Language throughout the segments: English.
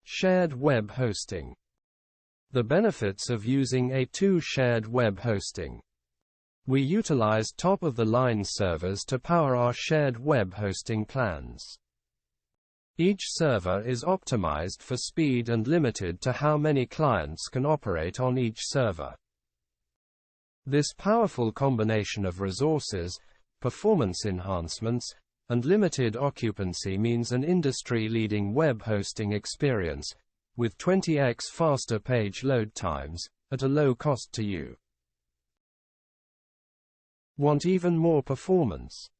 Shared web hosting. The benefits of using A2 shared web hosting. We utilize top-of-the-line servers to power our shared web hosting plans. Each server is optimized for speed and limited to how many clients can operate on each server. This powerful combination of resources, performance enhancements, and limited occupancy means an industry-leading web hosting experience, with 20x faster page load times, at a low cost to you. Want even more performance?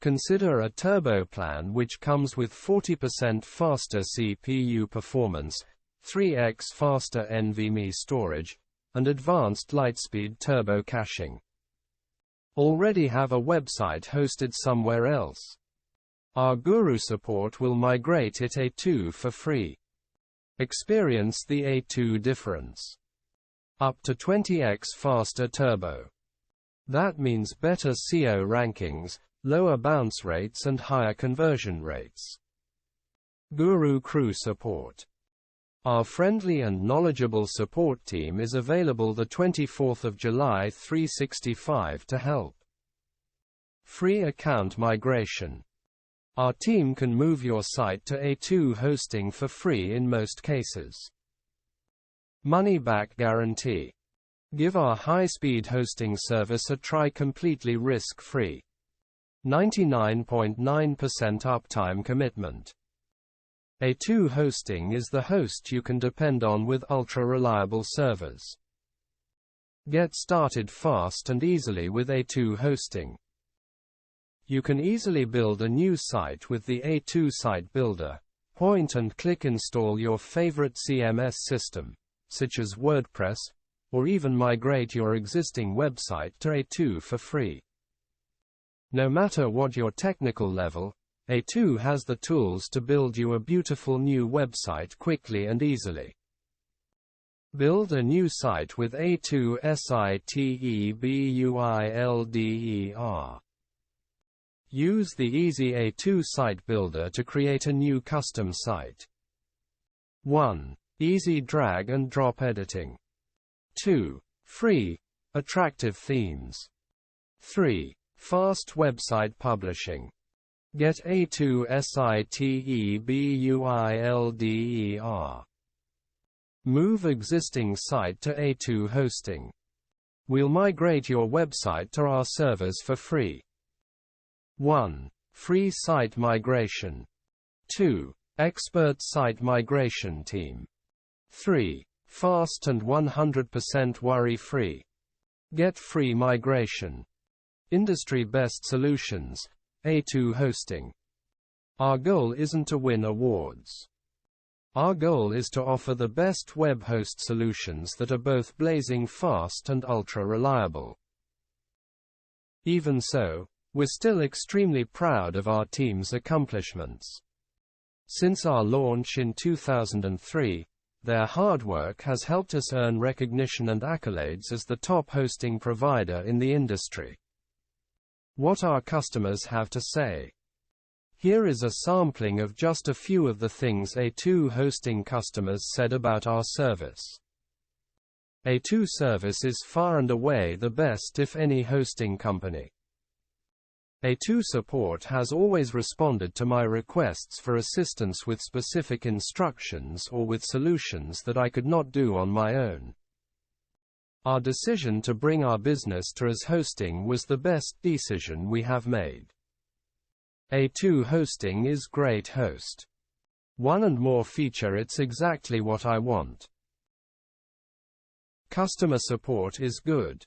Consider a turbo plan which comes with 40% faster CPU performance, 3x faster NVMe storage, and advanced Lightspeed turbo caching. Already have a website hosted somewhere else? Our Guru support will migrate it A2 for free. Experience the A2 difference. Up to 20x faster turbo. That means better SEO rankings, lower bounce rates and higher conversion rates. Guru Crew Support. Our friendly and knowledgeable support team is available the 24th of July 365 to help. Free account migration. Our team can move your site to A2 hosting for free in most cases. Money back guarantee. Give our high-speed hosting service a try completely risk-free. 99.9% uptime commitment. A2 hosting is the host you can depend on with ultra-reliable servers. Get started fast and easily with A2 hosting. You can easily build a new site with the A2 Site Builder. Point and click install your favorite CMS system, such as WordPress, or even migrate your existing website to A2 for free. No matter what your technical level, A2 has the tools to build you a beautiful new website quickly and easily. Build a new site with A2 SiteBuilder. Use the easy A2 Site Builder to create a new custom site. 1. Easy drag and drop editing. 2. Free, attractive themes. 3. Fast website publishing. Get A2 SiteBuilder. Move existing site to A2 hosting. We'll migrate your website to our servers for free. 1. Free site migration. 2. Expert site migration team. 3. Fast and 100% worry-free. Get free migration. Industry best solutions, A2 hosting. Our goal isn't to win awards. Our goal is to offer the best web host solutions that are both blazing fast and ultra-reliable. Even so, we're still extremely proud of our team's accomplishments. Since our launch in 2003, their hard work has helped us earn recognition and accolades as the top hosting provider in the industry. What our customers have to say. Here is a sampling of just a few of the things A2 hosting customers said about our service. A2 service is far and away the best if any hosting company. A2 support has always responded to my requests for assistance with specific instructions or with solutions that I could not do on my own. Our decision to bring our business to as hosting was the best decision we have made. A2 hosting is great host. One and more feature, it's exactly what I want. Customer support is good.